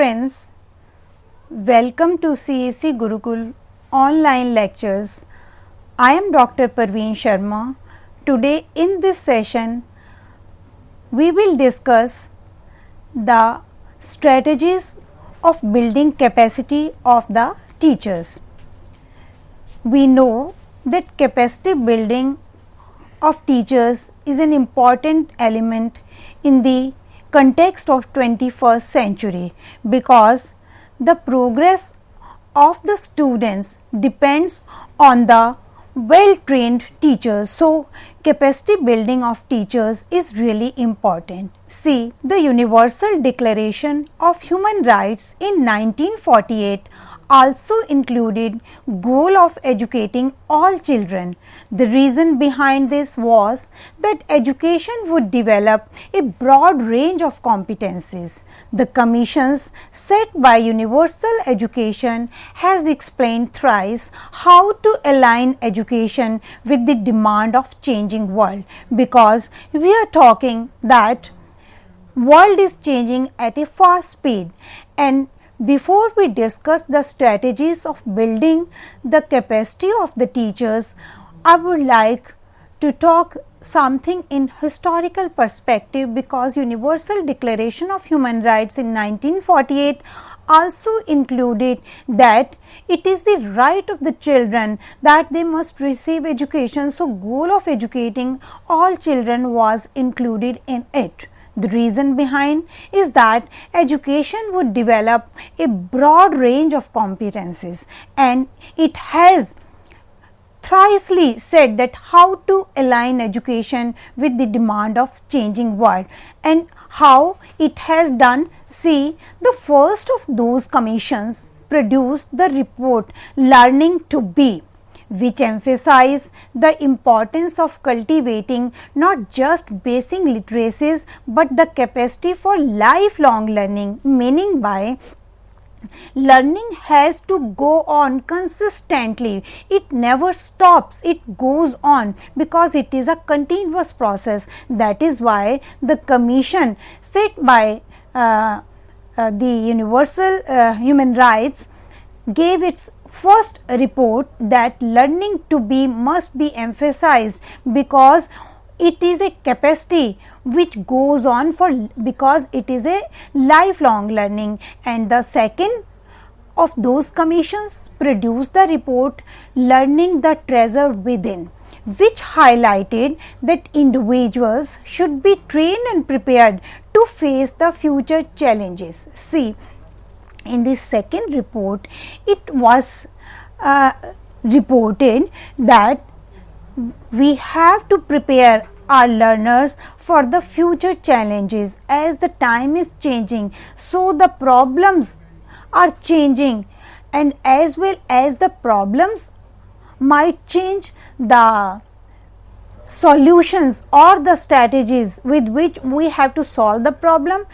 friends, welcome to CEC Gurukul online lectures. I am Dr. Parveen Sharma. Today in this session, we will discuss the strategies of building capacity of the teachers. We know that capacity building of teachers is an important element in the context of 21st century because the progress of the students depends on the well trained teachers. So, capacity building of teachers is really important. See, the Universal Declaration of Human Rights in 1948 also included goal of educating all children. The reason behind this was that education would develop a broad range of competencies. The commissions set by universal education has explained thrice how to align education with the demand of changing world, because we are talking that world is changing at a fast speed. And before we discuss the strategies of building the capacity of the teachers, I would like to talk something in historical perspective, because Universal Declaration of Human Rights in 1948 also included that it is the right of the children that they must receive education. So, goal of educating all children was included in it. The reason behind is that education would develop a broad range of competencies, and it has thricely said that how to align education with the demand of changing world. And how it has done? See, the first of those commissions produced the report Learning to Be, which emphasize the importance of cultivating not just basic literacies but the capacity for lifelong learning, meaning by learning has to go on consistently. It never stops, it goes on, because it is a continuous process. That is why the commission set by the Universal Human Rights gave its first report that learning to be must be emphasized, because it is a capacity which goes on because it is a lifelong learning. And the second of those commissions produced the report Learning the Treasure Within, which highlighted that individuals should be trained and prepared to face the future challenges. See, in the second report, it was reported that we have to prepare our learners for the future challenges as the time is changing. So, the problems are changing, and as well as the problems might change, the solutions or the strategies with which we have to solve the problem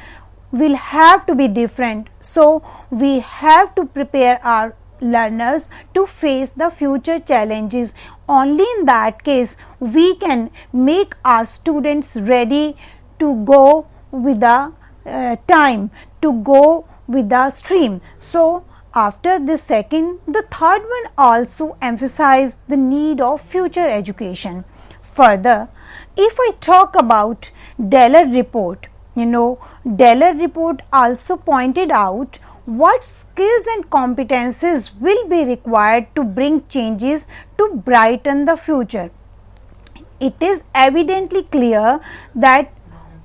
will have to be different. So, we have to prepare our learners to face the future challenges. Only in that case we can make our students ready to go with the time, to go with the stream. So, after this second, the third one also emphasized the need of future education. Further, if I talk about Deller report, Deller report also pointed out what skills and competencies will be required to bring changes to brighten the future. It is evidently clear that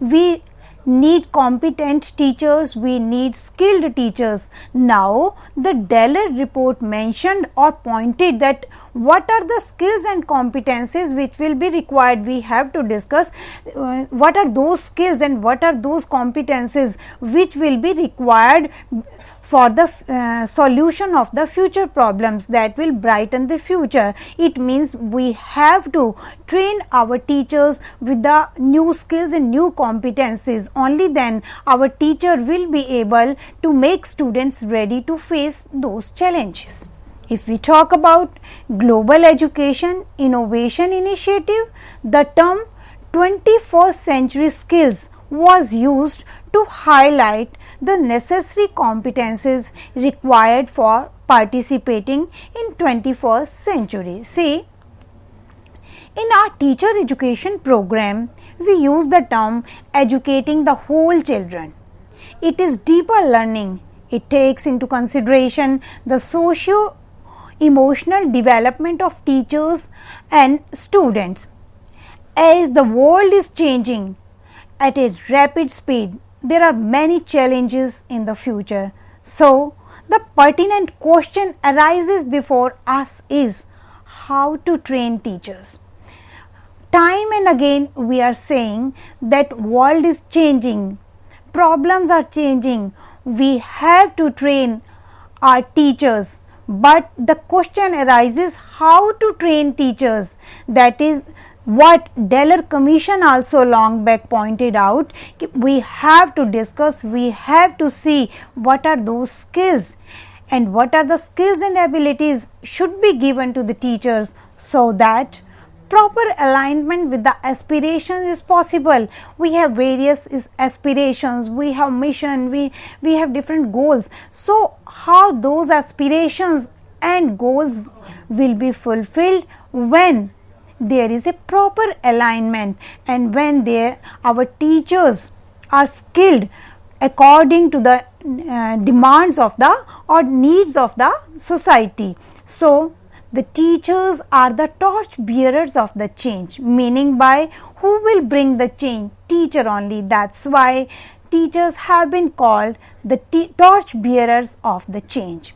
we need competent teachers, we need skilled teachers. Now, the Deller report mentioned or pointed that what are the skills and competencies which will be required. We have to discuss what are those skills and what are those competencies which will be required for the solution of the future problems that will brighten the future. It means we have to train our teachers with the new skills and new competencies. Only then our teacher will be able to make students ready to face those challenges. If we talk about Global Education Innovation Initiative, the term 21st century skills was used to highlight the necessary competencies required for participating in 21st century. See, in our teacher education program, we use the term educating the whole children. It is deeper learning. It takes into consideration the socio-emotional development of teachers and students. As the world is changing at a rapid speed, there are many challenges in the future. So, the pertinent question arises before us is how to train teachers. Time and again we are saying that world is changing, problems are changing, we have to train our teachers, but the question arises how to train teachers. That is what Deller Commission also long back pointed out. We have to discuss, we have to see what are those skills and what are the skills and abilities should be given to the teachers so that proper alignment with the aspirations is possible. We have various aspirations, we have mission, we have different goals. So, how those aspirations and goals will be fulfilled when there is a proper alignment and when our teachers are skilled according to the demands of the or needs of the society. So, the teachers are the torch bearers of the change, meaning by who will bring the change? Teacher only. That's why teachers have been called the torch bearers of the change.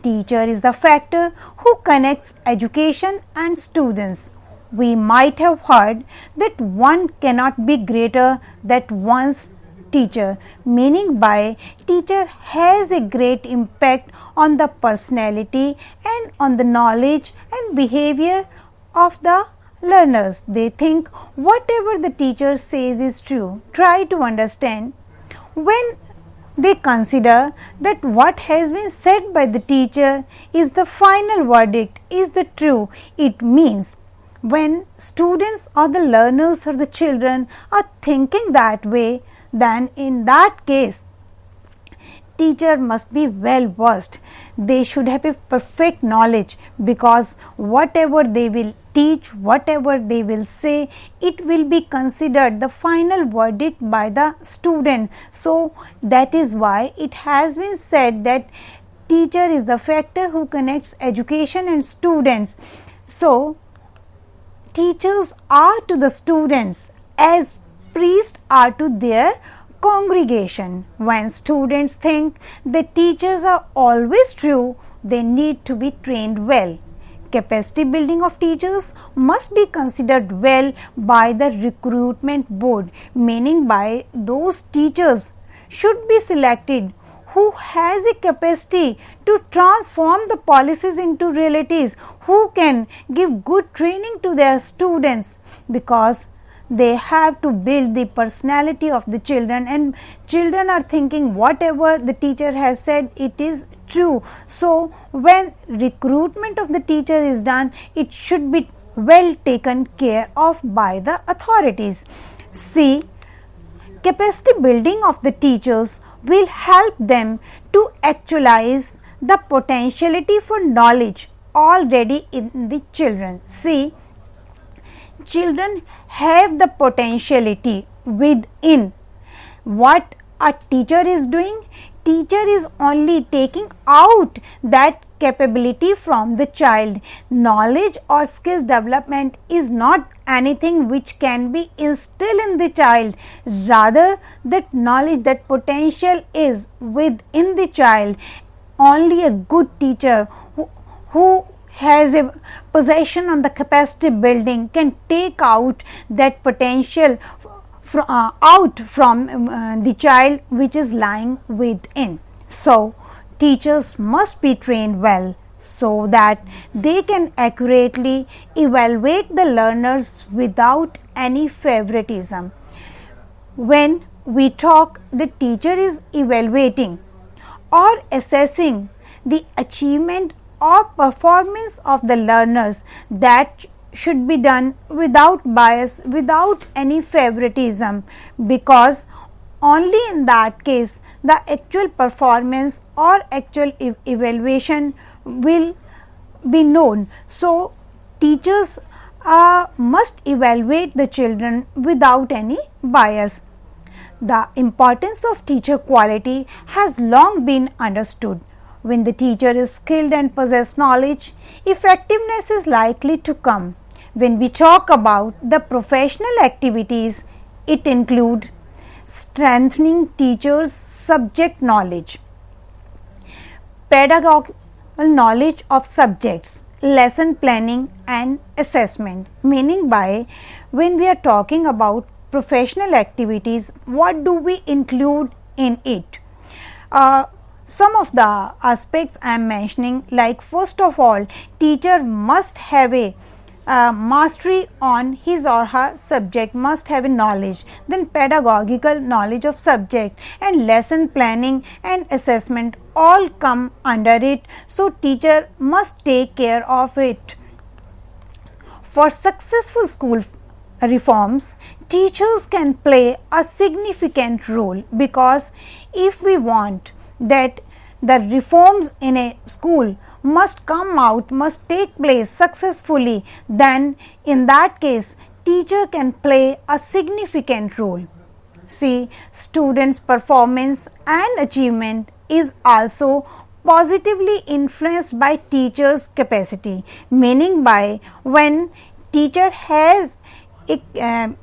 Teacher is the factor who connects education and students. We might have heard that one cannot be greater than one's teacher, meaning by teacher has a great impact on the personality and on the knowledge and behavior of the learners. They think whatever the teacher says is true. Try to understand when they consider that what has been said by the teacher is the final verdict, is the true. It means when students or the learners or the children are thinking that way, then in that case teacher must be well versed. They should have a perfect knowledge, because whatever they will teach, whatever they will say, it will be considered the final verdict by the student. So, that is why it has been said that teacher is the factor who connects education and students. So, teachers are to the students as priests are to their congregation. When students think that teachers are always true, they need to be trained well. Capacity building of teachers must be considered well by the recruitment board, meaning by those teachers should be selected who has a capacity to transform the policies into realities, who can give good training to their students, because they have to build the personality of the children, and children are thinking whatever the teacher has said, it is true. So, when recruitment of the teacher is done, it should be well taken care of by the authorities. See, capacity building of the teachers will help them to actualize the potentiality for knowledge already in the children. See, children have the potentiality within. What a teacher is doing, teacher is only taking out that capability from the child. Knowledge or skills development is not anything which can be instilled in the child. Rather, that knowledge, that potential is within the child. Only a good teacher who has a possession on the capacity building can take out that potential out from the child which is lying within. So, teachers must be trained well so that they can accurately evaluate the learners without any favoritism. When we talk, the teacher is evaluating or assessing the achievement or performance of the learners, that should be done without bias, without any favoritism, because only in that case the actual performance or actual evaluation will be known. So, teachers must evaluate the children without any bias. The importance of teacher quality has long been understood. When the teacher is skilled and possesses knowledge, effectiveness is likely to come. When we talk about the professional activities, it includes strengthening teachers' subject knowledge, pedagogical knowledge of subjects, lesson planning and assessment. Meaning by when we are talking about professional activities, what do we include in it? Some of the aspects I am mentioning, like first of all, teacher must have a mastery on his or her subject, must have a knowledge, then pedagogical knowledge of subject, and lesson planning and assessment all come under it. So, teacher must take care of it. For successful school reforms, teachers can play a significant role, because if we want that the reforms in a school must come out, must take place successfully, then in that case teacher can play a significant role. See, students' performance and achievement is also positively influenced by teachers' capacity, meaning by when teacher has a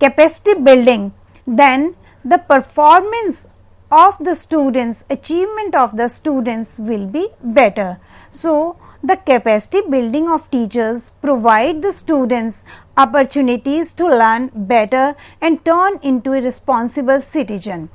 capacity building, then the performance of the students, achievement of the students will be better. So, the capacity building of teachers provide the students opportunities to learn better and turn into a responsible citizen,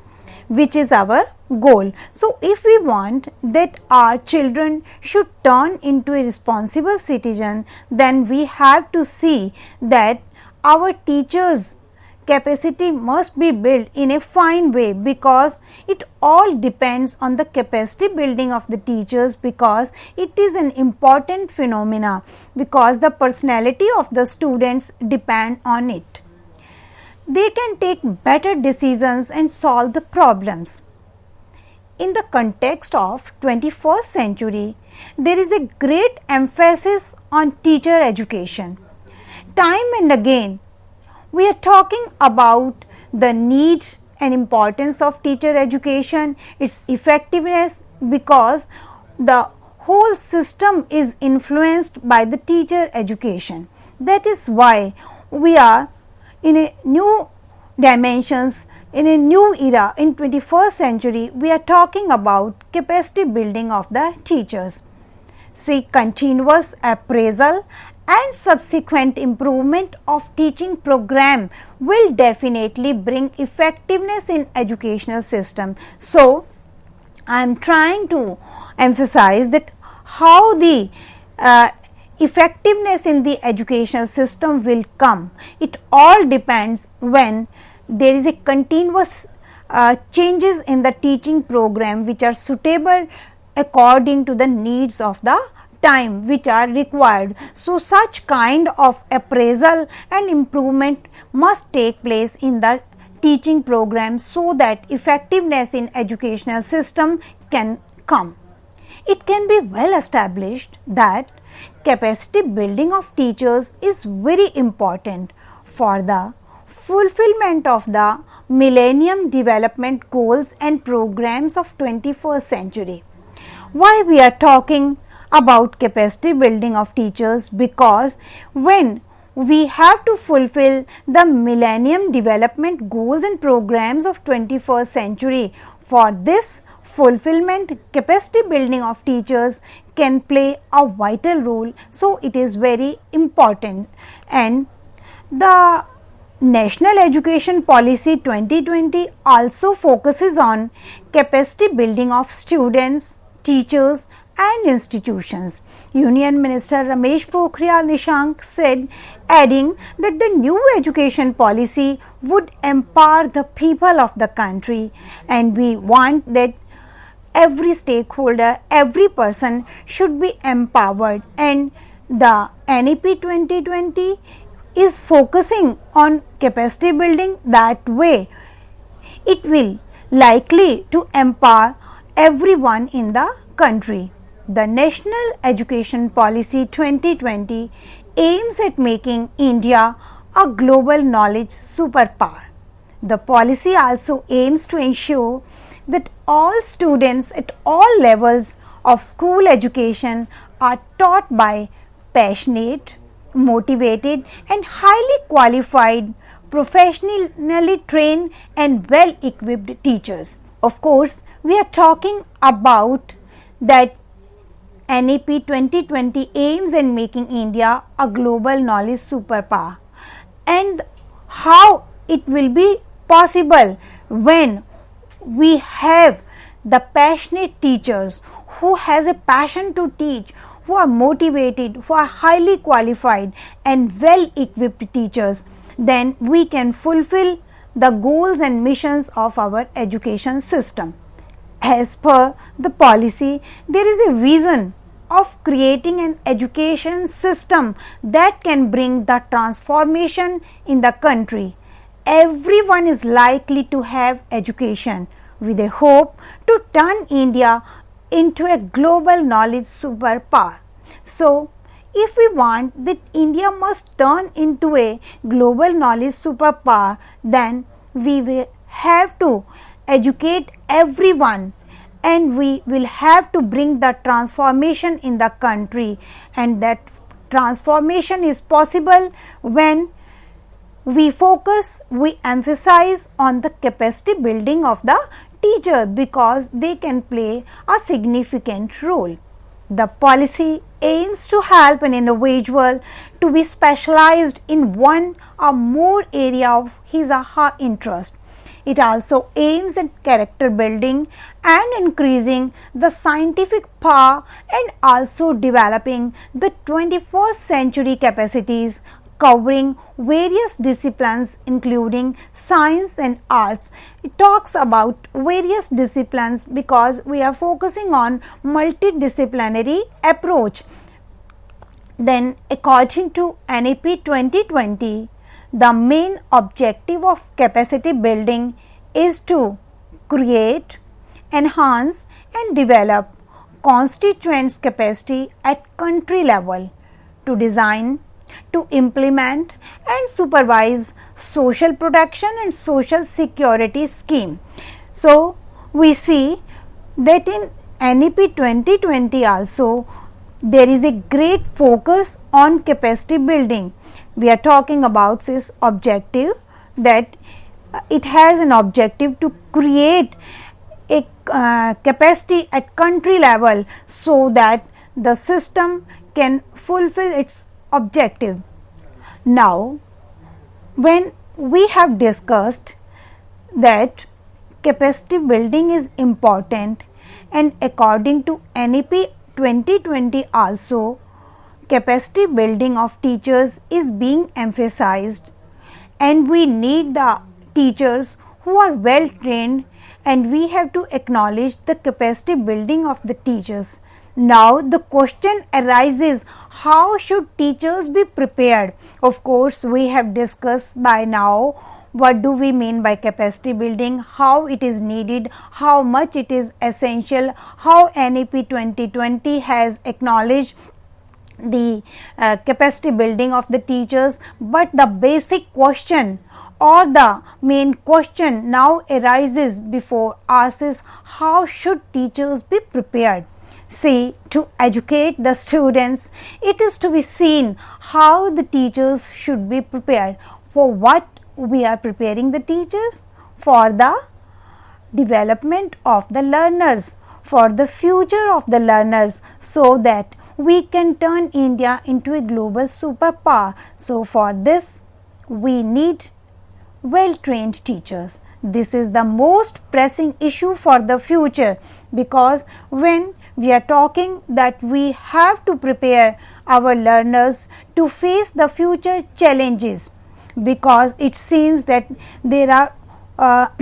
which is our goal. So, if we want that our children should turn into a responsible citizen, then we have to see that our teachers' capacity must be built in a fine way, because it all depends on the capacity building of the teachers, because it is an important phenomena, because the personality of the students depend on it. They can take better decisions and solve the problems. In the context of 21st century, there is a great emphasis on teacher education. Time and again, we are talking about the need and importance of teacher education, its effectiveness, because the whole system is influenced by the teacher education. That is why we are in a new dimensions, in a new era, in 21st century, we are talking about capacity building of the teachers. See, continuous appraisal and subsequent improvement of teaching program will definitely bring effectiveness in educational system. So, I am trying to emphasize that how the effectiveness in the educational system will come. It all depends when there is a continuous changes in the teaching program which are suitable according to the needs of the time which are required. So, such kind of appraisal and improvement must take place in the teaching program, so that effectiveness in educational system can come. It can be well established that capacity building of teachers is very important for the fulfillment of the Millennium Development Goals and programs of 21st century. Why we are talking about capacity building of teachers? Because when we have to fulfill the Millennium Development Goals and programs of 21st century, for this fulfillment, capacity building of teachers can play a vital role. So, it is very important. And the National Education Policy 2020 also focuses on capacity building of students, teachers and institutions. Union Minister Ramesh Pokhriyal Nishank said, adding that the new education policy would empower the people of the country, and we want that every stakeholder, every person should be empowered, and the NEP 2020 is focusing on capacity building that way. it will likely to empower everyone in the country. The National Education Policy 2020 aims at making India a global knowledge superpower. The policy also aims to ensure that all students at all levels of school education are taught by passionate, motivated and highly qualified, professionally trained and well equipped teachers. Of course, we are talking about that NEP 2020 aims at making India a global knowledge superpower, and how it will be possible when we have the passionate teachers who has a passion to teach, who are motivated, who are highly qualified and well equipped teachers, then we can fulfill the goals and missions of our education system. As per the policy, there is a vision of creating an education system that can bring the transformation in the country. Everyone is likely to have education with a hope to turn India into a global knowledge superpower. So, if we want that India must turn into a global knowledge superpower, then we will have to educate everyone, and we will have to bring the transformation in the country, and that transformation is possible when we focus, we emphasize on the capacity building of the teacher, because they can play a significant role. The policy aims to help an individual to be specialized in one or more area of his or her interest. It also aims at character building and increasing the scientific power, and also developing the 21st century capacities covering various disciplines including science and arts. It talks about various disciplines because we are focusing on multidisciplinary approach. Then, according to NEP 2020, the main objective of capacity building is to create, enhance and develop constituents' capacity at country level to design, to implement and supervise social protection and social security scheme. So, we see that in NEP 2020 also there is a great focus on capacity building. We are talking about this objective, that it has an objective to create a capacity at country level so that the system can fulfill its objective. Now, when we have discussed that capacity building is important, and according to NEP 2020 also capacity building of teachers is being emphasized, and we need the teachers who are well trained, and we have to acknowledge the capacity building of the teachers. Now, the question arises, how should teachers be prepared? Of course, we have discussed by now what do we mean by capacity building, how it is needed, how much it is essential, how NEP 2020 has acknowledged the capacity building of the teachers, but the basic question or the main question now arises before us is, how should teachers be prepared? See, to educate the students, it is to be seen how the teachers should be prepared. For what we are preparing the teachers? For the development of the learners, for the future of the learners, so that we can turn India into a global superpower. So, for this we need well trained teachers. This is the most pressing issue for the future, because when we are talking that we have to prepare our learners to face the future challenges, because it seems that there are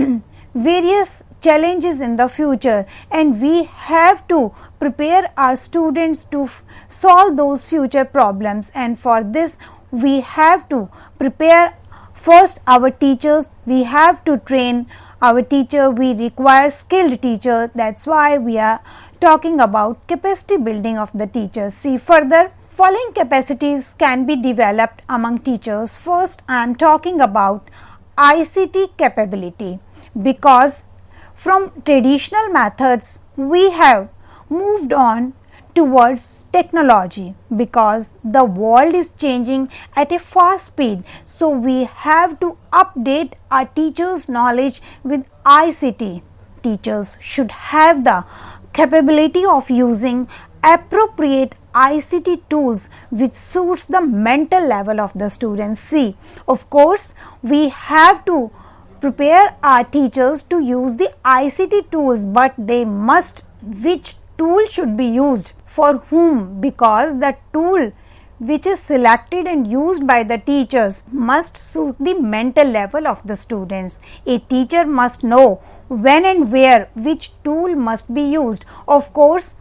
various challenges in the future, and we have to prepare our students to solve those future problems, and for this we have to prepare first our teachers, we have to train our teacher, we require skilled teacher. That's why we are talking about capacity building of the teachers. See further, following capacities can be developed among teachers. First, I am talking about ICT capability, because from traditional methods we have moved on towards technology, because the world is changing at a fast speed. So, we have to update our teachers' knowledge with ICT. Teachers should have the capability of using appropriate ICT tools which suits the mental level of the students. See, of course, we have to prepare our teachers to use the ICT tools, but they must, which tool should be used for whom, because the tool which is selected and used by the teachers must suit the mental level of the students. A teacher must know when and where which tool must be used. Of course,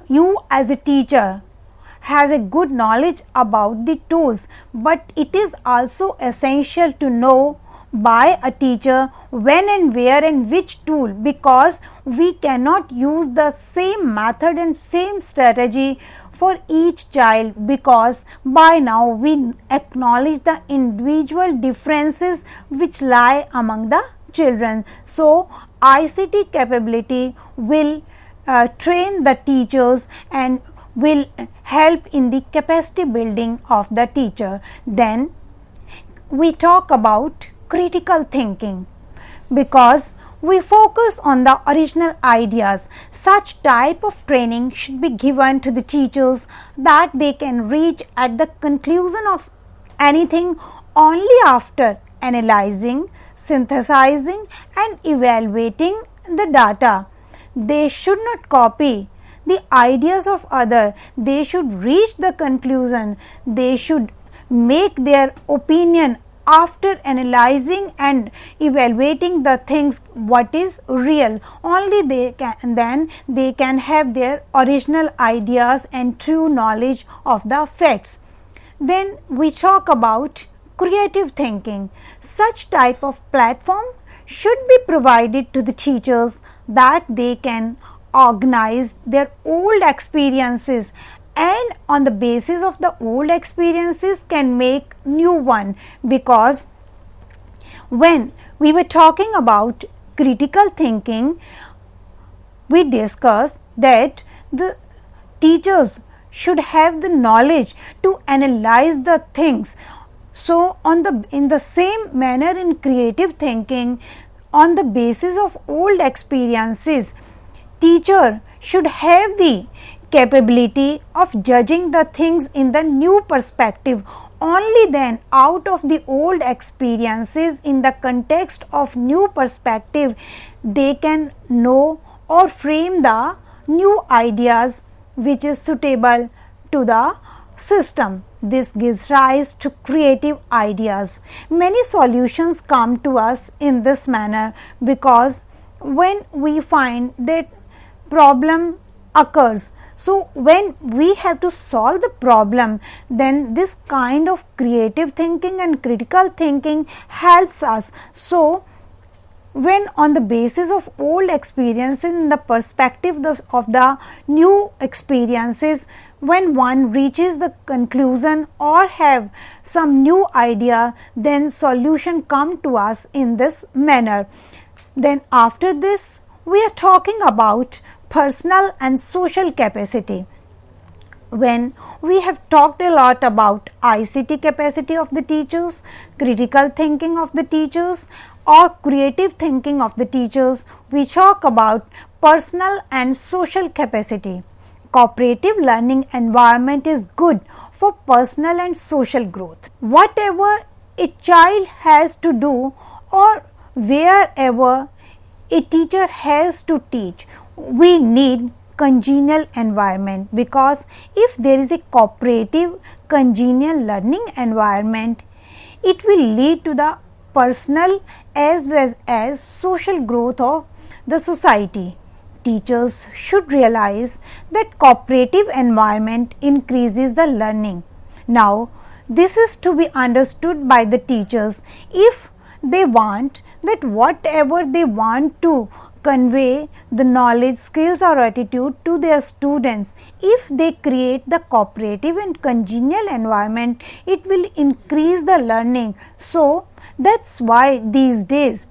you as a teacher has a good knowledge about the tools, but it is also essential to know by a teacher when and where and which tool, because we cannot use the same method and same strategy for each child, because by now we acknowledge the individual differences which lie among the children. So, ICT capability will train the teachers and will help in the capacity building of the teacher. Then we talk about critical thinking, because we focus on the original ideas. Such type of training should be given to the teachers that they can reach at the conclusion of anything only after analyzing, synthesizing and evaluating the data. They should not copy the ideas of others. They should reach the conclusion. They should make their opinion after analyzing and evaluating the things what is real. Only then they can have their original ideas and true knowledge of the facts. Then we talk about creative thinking. Such type of platform should be provided to the teachers that they can organize their old experiences, and on the basis of the old experiences can make new one. Because when we were talking about critical thinking, we discussed that the teachers should have the knowledge to analyze the things. So, in the same manner in creative thinking, on the basis of old experiences, teacher should have the capability of judging the things in the new perspective. Only then, out of the old experiences in the context of new perspective, they can know or frame the new ideas which is suitable to the system. This gives rise to creative ideas. Many solutions come to us in this manner, because when we find that problem occurs, so when we have to solve the problem, then this kind of creative thinking and critical thinking helps us. So, when on the basis of old experiences in the perspective of the new experiences, when one reaches the conclusion or have some new idea, then solution come to us in this manner. Then after this, we are talking about personal and social capacity. When we have talked a lot about ICT capacity of the teachers, critical thinking of the teachers or creative thinking of the teachers, we talk about personal and social capacity. Cooperative learning environment is good for personal and social growth. Whatever a child has to do or wherever a teacher has to teach, we need congenial environment, because if there is a cooperative congenial learning environment, it will lead to the personal as well as social growth of the society. Teachers should realize that cooperative environment increases the learning. Now, this is to be understood by the teachers. If they want that whatever they want to convey the knowledge, skills or attitude to their students, if they create the cooperative and congenial environment, it will increase the learning. So, that is why these days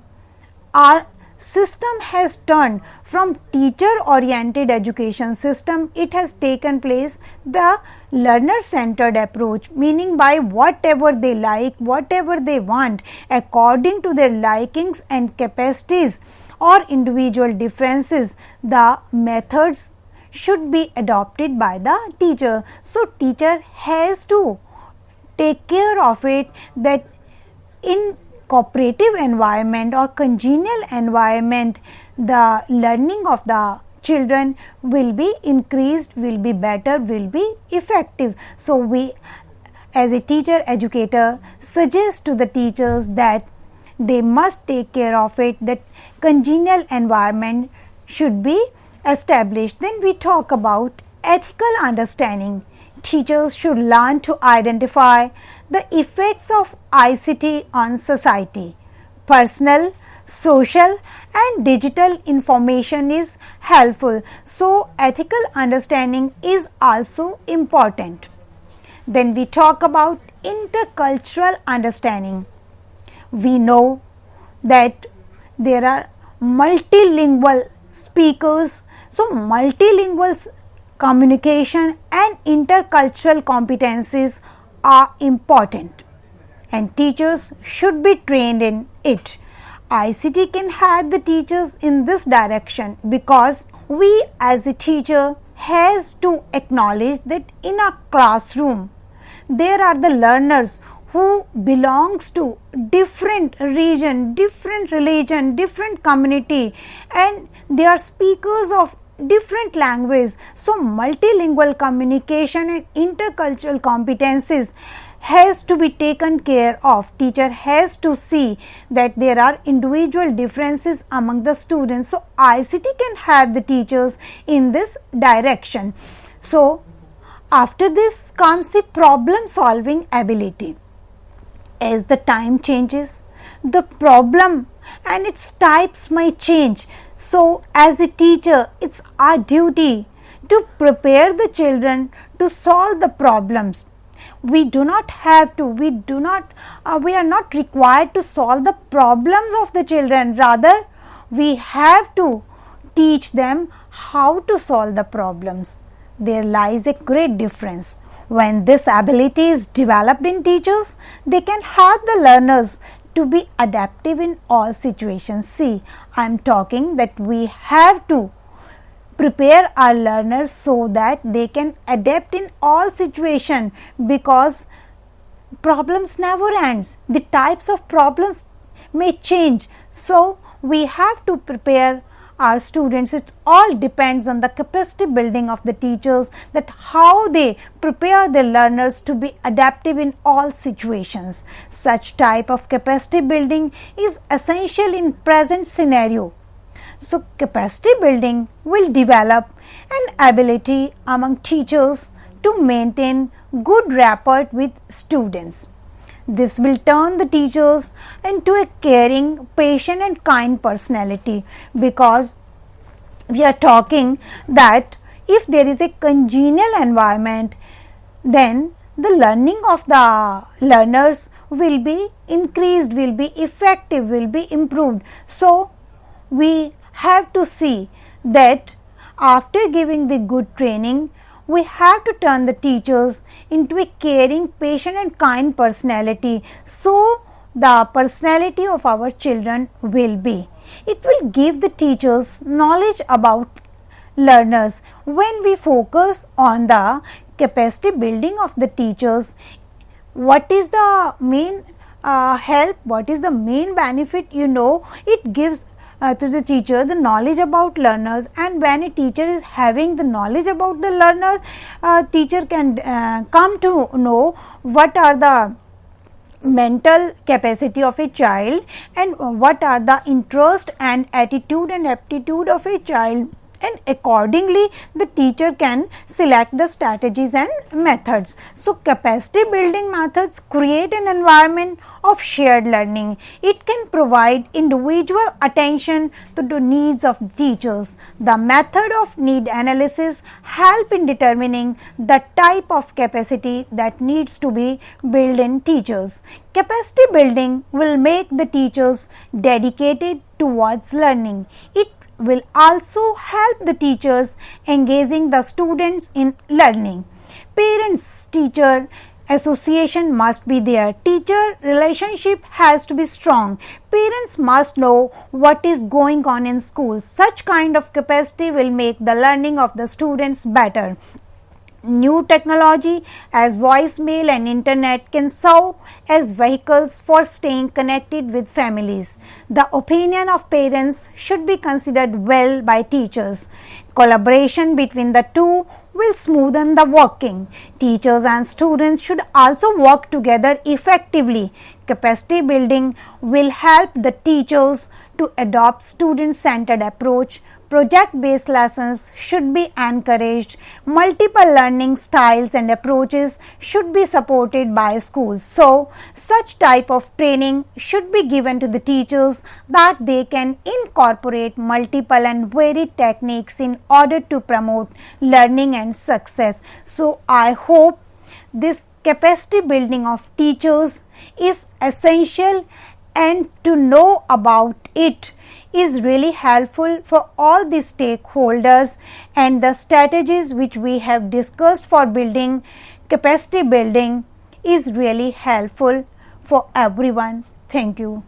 our system has turned from teacher oriented education system, it has taken place the learner centered approach, meaning by whatever they like, whatever they want according to their likings and capacities or individual differences, the methods should be adopted by the teacher. So, teacher has to take care of it that in cooperative environment or congenial environment, the learning of the children will be increased, will be better, will be effective. So, we as a teacher educator suggest to the teachers that they must take care of it, that congenial environment should be established. Then we talk about ethical understanding. Teachers should learn to identify the effects of ICT on society. Personal, social and digital information is helpful. So, ethical understanding is also important. Then we talk about intercultural understanding. We know that there are multilingual speakers. So, multilingual communication and intercultural competencies are important and teachers should be trained in it. ICT can help the teachers in this direction because we as a teacher has to acknowledge that in a classroom there are the learners who belongs to different region, different religion, different community and they are speakers of different language. So, multilingual communication and intercultural competencies has to be taken care of. Teacher has to see that there are individual differences among the students. So, ICT can help the teachers in this direction. So, after this comes the problem solving ability. As the time changes, the problem and its types may change. So, as a teacher, it is our duty to prepare the children to solve the problems. We do not have to, we are not required to solve the problems of the children. Rather, we have to teach them how to solve the problems. There lies a great difference. When this ability is developed in teachers, they can help the learners to be adaptive in all situations. See, I am talking that we have to prepare our learners so that they can adapt in all situations because problems never ends. The types of problems may change. So, we have to prepare our students. It all depends on the capacity building of the teachers, that how they prepare the learners to be adaptive in all situations. Such type of capacity building is essential in present scenario. So, capacity building will develop an ability among teachers to maintain good rapport with students. This will turn the teachers into a caring, patient and kind personality, because we are talking that if there is a congenial environment, then the learning of the learners will be increased, will be effective, will be improved. So, we have to see that after giving the good training, we have to turn the teachers into a caring, patient and kind personality. So, the personality of our children will be. It will give the teachers knowledge about learners. When we focus on the capacity building of the teachers, what is the main help, what is the main benefit? It gives to the teacher the knowledge about learners, and when a teacher is having the knowledge about the learners, teacher can come to know what are the mental capacity of a child and what are the interest and attitude and aptitude of a child, and accordingly the teacher can select the strategies and methods. So, capacity building methods create an environment of shared learning. It can provide individual attention to the needs of teachers. The method of need analysis help in determining the type of capacity that needs to be built in teachers. Capacity building will make the teachers dedicated towards learning. It will also help the teachers engaging the students in learning. Parents teacher association must be there. Teacher relationship has to be strong. Parents must know what is going on in school. Such kind of capacity will make the learning of the students better. New technology as voicemail and internet can serve as vehicles for staying connected with families. The opinion of parents should be considered well by teachers. Collaboration between the two will smoothen the working. Teachers and students should also work together effectively. Capacity building will help the teachers to adopt student-centered approach. Project-based lessons should be encouraged. Multiple learning styles and approaches should be supported by schools. So, such type of training should be given to the teachers that they can incorporate multiple and varied techniques in order to promote learning and success. So, I hope this capacity building of teachers is essential, and to know about it is really helpful for all the stakeholders, and the strategies which we have discussed for building capacity building is really helpful for everyone. Thank you.